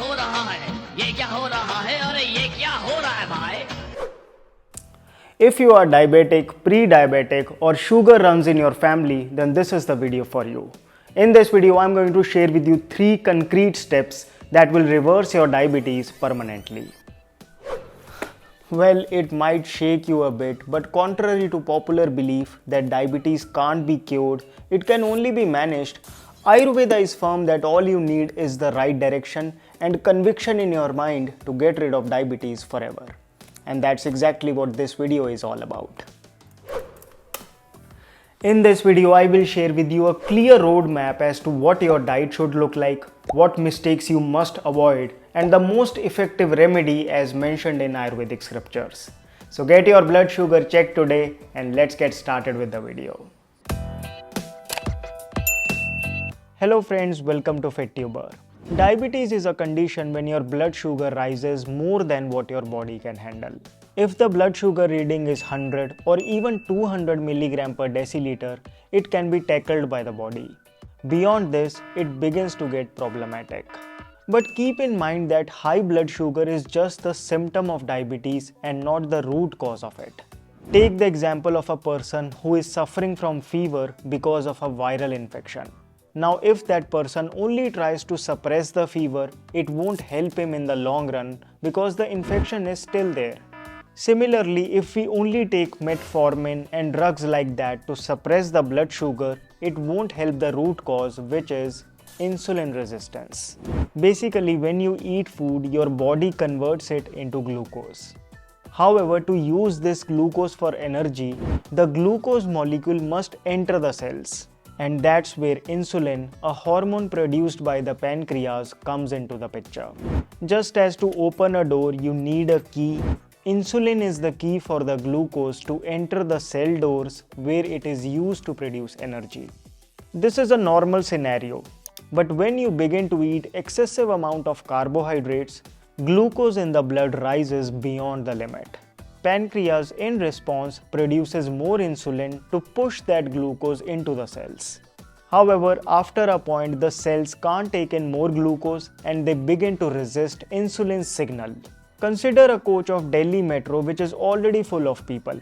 हो रहा है, ये क्या हो रहा है, अरे ये क्या हो रहा है भाई? If you are diabetic, pre-diabetic or sugar runs in your family, then this is the video for you. In this video, I'm going to share with you 3 concrete steps that will reverse your diabetes permanently. Well, it might shake you a bit, but contrary to popular belief that diabetes can't be cured, it can only be managed, Ayurveda is firm that all you need is the right direction and conviction in your mind to get rid of diabetes forever. And that's exactly what this video is all about. In this video, I will share with you a clear roadmap as to what your diet should look like, what mistakes you must avoid, and the most effective remedy as mentioned in Ayurvedic scriptures. So get your blood sugar checked today and let's get started with the video. Hello friends, welcome to FitTuber. Diabetes is a condition when your blood sugar rises more than what your body can handle. If the blood sugar reading is 100 or even 200 mg per deciliter, it can be tackled by the body. Beyond this, it begins to get problematic. But keep in mind that high blood sugar is just the symptom of diabetes and not the root cause of it. Take the example of a person who is suffering from fever because of a viral infection. Now, if that person only tries to suppress the fever, it won't help him in the long run because the infection is still there. Similarly, if we only take metformin and drugs like that to suppress the blood sugar, it won't help the root cause, which is insulin resistance. Basically, when you eat food, your body converts it into glucose. However, to use this glucose for energy, the glucose molecule must enter the cells. And that's where insulin, a hormone produced by the pancreas, comes into the picture. Just as to open a door, you need a key. Insulin is the key for the glucose to enter the cell doors where it is used to produce energy. This is a normal scenario. But when you begin to eat excessive amount of carbohydrates, glucose in the blood rises beyond the limit. Pancreas in response produces more insulin to push that glucose into the cells. However, after a point the cells can't take in more glucose and they begin to resist insulin's signal. Consider a coach of Delhi Metro which is already full of people.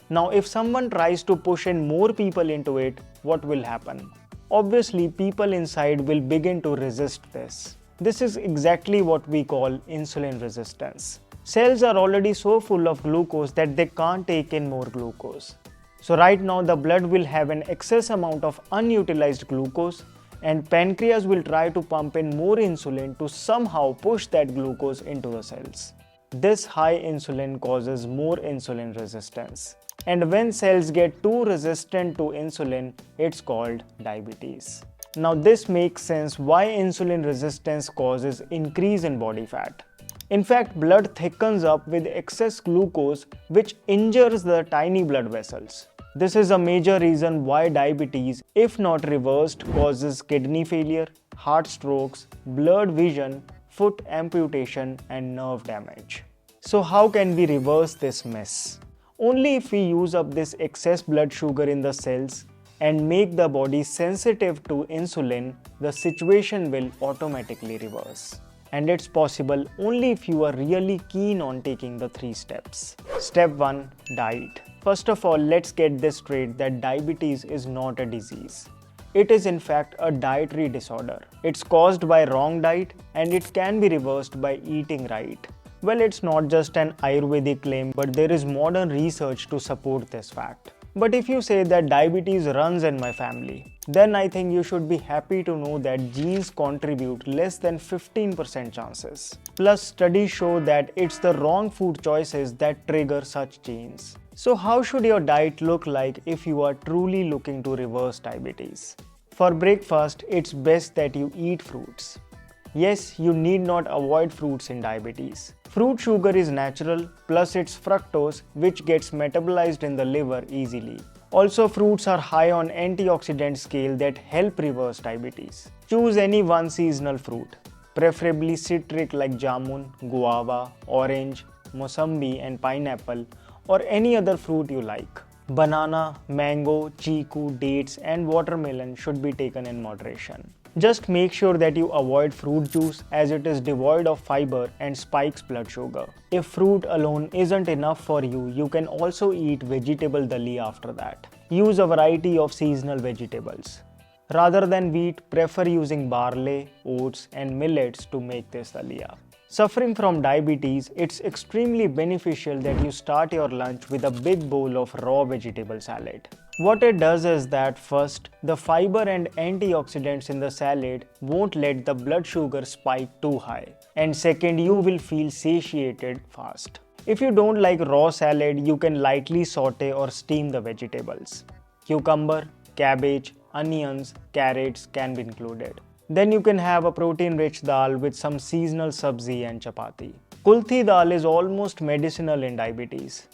Now if someone tries to push in more people into it, what will happen? Obviously, people inside will begin to resist this. This is exactly what we call insulin resistance. Cells are already so full of glucose that they can't take in more glucose. So right now the blood will have an excess amount of unutilized glucose and pancreas will try to pump in more insulin to somehow push that glucose into the cells. This high insulin causes more insulin resistance. And when cells get too resistant to insulin, it's called diabetes. Now this makes sense why insulin resistance causes increase in body fat. In fact, blood thickens up with excess glucose which injures the tiny blood vessels. This is a major reason why diabetes, if not reversed, causes kidney failure, heart strokes, blurred vision, foot amputation and nerve damage. So how can we reverse this mess? Only if we use up this excess blood sugar in the cells and make the body sensitive to insulin, the situation will automatically reverse. And it's possible only if you are really keen on taking the 3 steps. Step 1. Diet. First of all, let's get this straight that diabetes is not a disease. It is in fact a dietary disorder. It's caused by wrong diet and it can be reversed by eating right. Well, it's not just an Ayurvedic claim, but there is modern research to support this fact. But if you say that diabetes runs in my family, then I think you should be happy to know that genes contribute less than 15% chances. Plus, studies show that it's the wrong food choices that trigger such genes. So how should your diet look like if you are truly looking to reverse diabetes? For breakfast, it's best that you eat fruits. Yes, you need not avoid fruits in diabetes. Fruit sugar is natural, plus it's fructose which gets metabolized in the liver easily. Also, fruits are high on antioxidant scale that help reverse diabetes. Choose any one seasonal fruit, preferably citric like jamun, guava, orange, mosambi and pineapple, or any other fruit you like. Banana, mango, chiku, dates and watermelon should be taken in moderation. Just make sure that you avoid fruit juice as it is devoid of fiber and spikes blood sugar. If fruit alone isn't enough for you, you can also eat vegetable dalia after that. Use a variety of seasonal vegetables. Rather than wheat, prefer using barley, oats and millets to make this dalia. Suffering from diabetes, it's extremely beneficial that you start your lunch with a big bowl of raw vegetable salad. What it does is that first, the fiber and antioxidants in the salad won't let the blood sugar spike too high. And second, you will feel satiated fast. If you don't like raw salad, you can lightly saute or steam the vegetables. Cucumber, cabbage, onions, carrots can be included. Then you can have a protein-rich dal with some seasonal sabzi and chapati. Kulthi dal is almost medicinal in diabetes.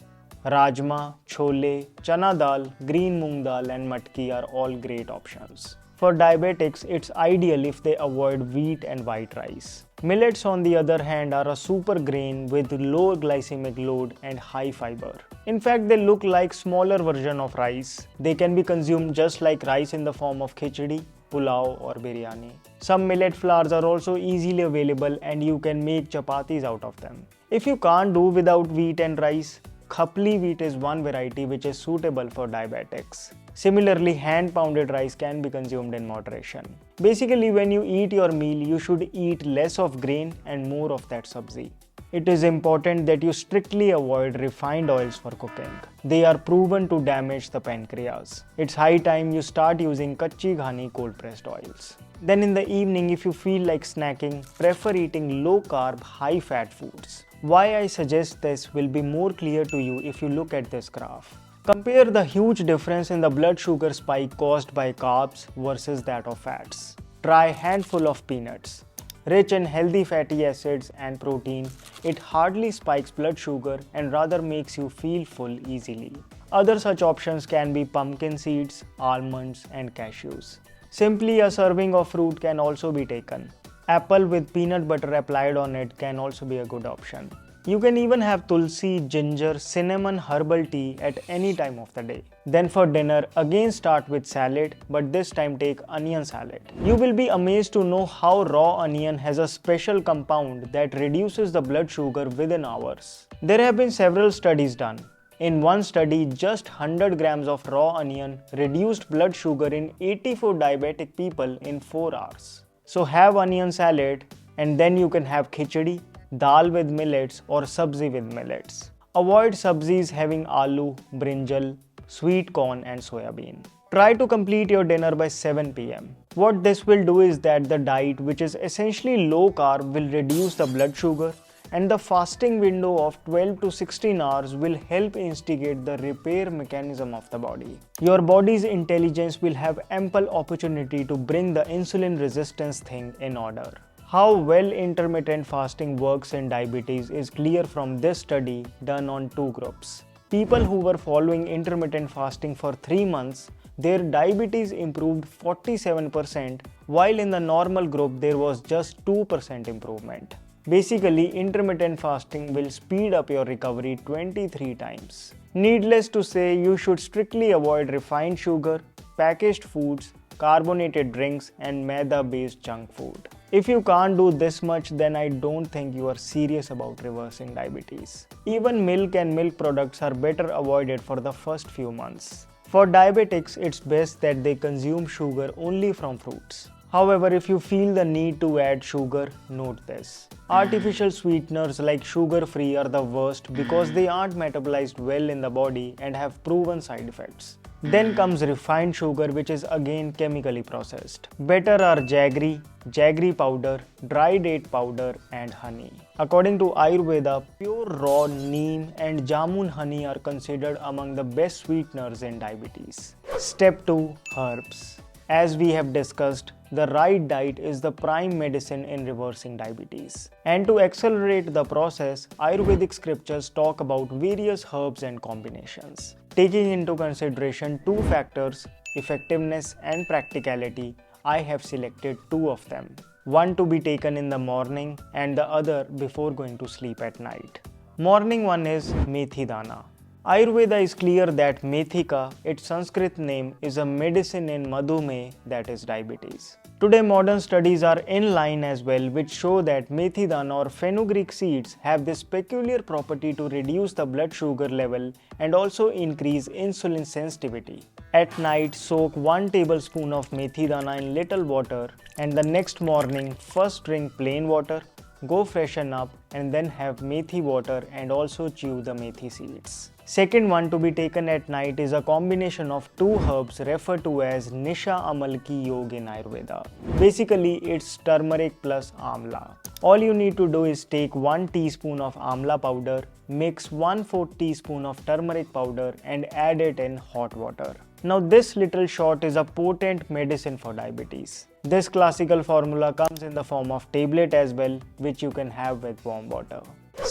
Rajma, chole, chana dal, green moong dal and matki are all great options. For diabetics, it's ideal if they avoid wheat and white rice. Millets on the other hand are a super grain with low glycemic load and high fiber. In fact, they look like smaller version of rice. They can be consumed just like rice in the form of khichdi, pulao or biryani. Some millet flours are also easily available and you can make chapatis out of them. If you can't do without wheat and rice, khapli wheat is one variety which is suitable for diabetics. Similarly, hand-pounded rice can be consumed in moderation. Basically, when you eat your meal, you should eat less of grain and more of that sabzi. It is important that you strictly avoid refined oils for cooking. They are proven to damage the pancreas. It's high time you start using kachi ghani cold-pressed oils. Then in the evening, if you feel like snacking, prefer eating low-carb, high-fat foods. Why I suggest this will be more clear to you if you look at this graph. Compare the huge difference in the blood sugar spike caused by carbs versus that of fats. Try handful of peanuts. Rich in healthy fatty acids and protein, it hardly spikes blood sugar and rather makes you feel full easily. Other such options can be pumpkin seeds, almonds and cashews. Simply a serving of fruit can also be taken. Apple with peanut butter applied on it can also be a good option. You can even have tulsi, ginger, cinnamon herbal tea at any time of the day. Then for dinner, again start with salad, but this time take onion salad. You will be amazed to know how raw onion has a special compound that reduces the blood sugar within hours. There have been several studies done. In one study, just 100 grams of raw onion reduced blood sugar in 84 diabetic people in 4 hours. So have onion salad and then you can have khichdi, dal with millets or sabzi with millets. Avoid sabzis having aloo, brinjal, sweet corn and soya bean. Try to complete your dinner by 7 p.m. What this will do is that the diet, which is essentially low carb, will reduce the blood sugar, and the fasting window of 12 to 16 hours will help instigate the repair mechanism of the body. Your body's intelligence will have ample opportunity to bring the insulin resistance thing in order. How well intermittent fasting works in diabetes is clear from this study done on 2 groups. People who were following intermittent fasting for 3 months, their diabetes improved 47%, while in the normal group there was just 2% improvement. Basically, intermittent fasting will speed up your recovery 23 times. Needless to say, you should strictly avoid refined sugar, packaged foods, carbonated drinks and maida-based junk food. If you can't do this much, then I don't think you are serious about reversing diabetes. Even milk and milk products are better avoided for the first few months. For diabetics, it's best that they consume sugar only from fruits. However, if you feel the need to add sugar, note this. Artificial sweeteners like sugar-free are the worst because they aren't metabolized well in the body and have proven side effects. Then comes refined sugar, which is again chemically processed. Better are jaggery, jaggery powder, dry date powder and honey. According to Ayurveda, pure raw neem and jamun honey are considered among the best sweeteners in diabetes. Step 2. Herbs. As we have discussed, the right diet is the prime medicine in reversing diabetes. And to accelerate the process, Ayurvedic scriptures talk about various herbs and combinations. Taking into consideration 2 factors, effectiveness and practicality, I have selected 2 of them. One to be taken in the morning and the other before going to sleep at night. Morning one is methi dana. Ayurveda is clear that methika, its Sanskrit name, is a medicine in madhumeh, that is diabetes. Today, modern studies are in line as well, which show that methi dana or fenugreek seeds have this peculiar property to reduce the blood sugar level and also increase insulin sensitivity. At night, soak 1 tablespoon of methi dana in little water, and the next morning, first drink plain water, go freshen up, and then have methi water and also chew the methi seeds. Second one to be taken at night is a combination of 2 herbs referred to as Nisha Amal Ki Yog in Ayurveda. Basically, it's turmeric plus amla. All you need to do is take 1 teaspoon of amla powder, mix 1/4 teaspoon of turmeric powder and add it in hot water. Now this little shot is a potent medicine for diabetes. This classical formula comes in the form of tablet as well, which you can have with warm water.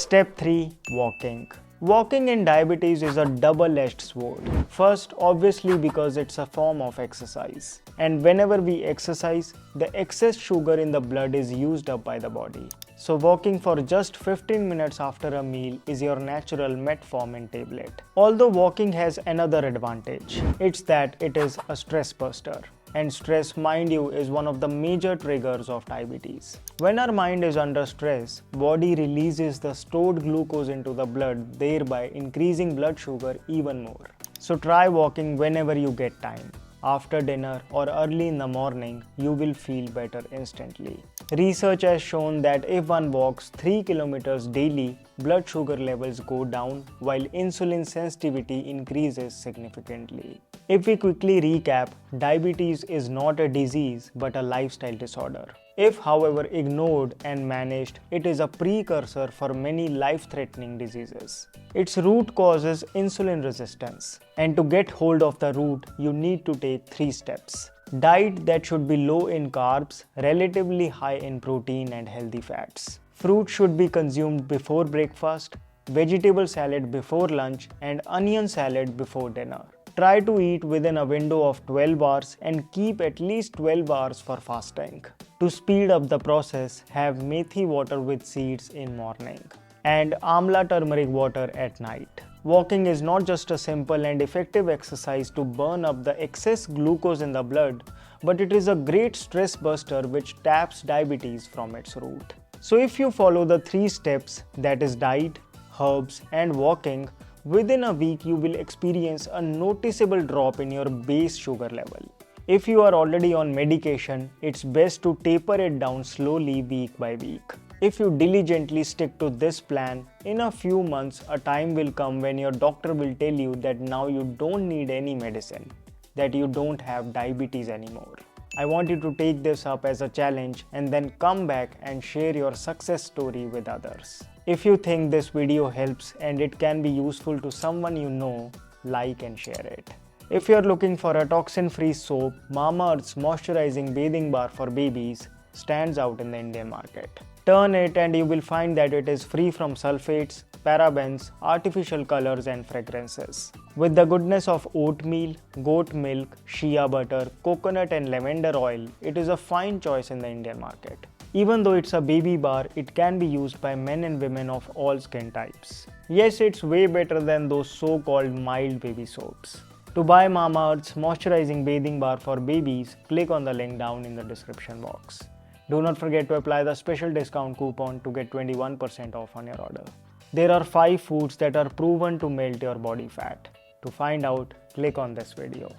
Step 3. Walking. Walking in diabetes is a double-edged sword. First, obviously because it's a form of exercise. And whenever we exercise, the excess sugar in the blood is used up by the body. So walking for just 15 minutes after a meal is your natural metformin tablet. Although walking has another advantage, it's that it is a stress buster. And stress, mind you, is one of the major triggers of diabetes. When our mind is under stress, body releases the stored glucose into the blood, thereby increasing blood sugar even more. So try walking whenever you get time. After dinner or early in the morning, you will feel better instantly. Research has shown that if one walks 3 kilometers daily, blood sugar levels go down while insulin sensitivity increases significantly. If we quickly recap, diabetes is not a disease but a lifestyle disorder. If, however, ignored and managed, it is a precursor for many life-threatening diseases. Its root causes insulin resistance, and to get hold of the root, you need to take 3 steps. Diet that should be low in carbs, relatively high in protein and healthy fats. Fruit should be consumed before breakfast, vegetable salad before lunch, and onion salad before dinner. Try to eat within a window of 12 hours and keep at least 12 hours for fasting. To speed up the process, have methi water with seeds in morning and amla turmeric water at night. Walking is not just a simple and effective exercise to burn up the excess glucose in the blood, but it is a great stress buster which taps diabetes from its root. So if you follow the 3 steps, that is diet, herbs and walking, within a week you will experience a noticeable drop in your base sugar level. If you are already on medication, it's best to taper it down slowly week by week. If you diligently stick to this plan, in a few months a time will come when your doctor will tell you that now you don't need any medicine, that you don't have diabetes anymore. I want you to take this up as a challenge and then come back and share your success story with others. If you think this video helps and it can be useful to someone you know, like and share it. If you are looking for a toxin-free soap, Mamaearth's moisturizing bathing bar for babies stands out in the Indian market. Turn it and you will find that it is free from sulfates, parabens, artificial colors and fragrances. With the goodness of oatmeal, goat milk, shea butter, coconut and lavender oil, it is a fine choice in the Indian market. Even though it's a baby bar, it can be used by men and women of all skin types. Yes, it's way better than those so-called mild baby soaps. To buy Mamaearth's moisturizing bathing bar for babies, click on the link down in the description box. Do not forget to apply the special discount coupon to get 21% off on your order. There are 5 foods that are proven to melt your body fat. To find out, click on this video.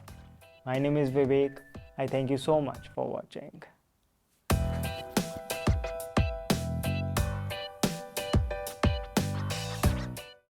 My name is Vivek. I thank you so much for watching.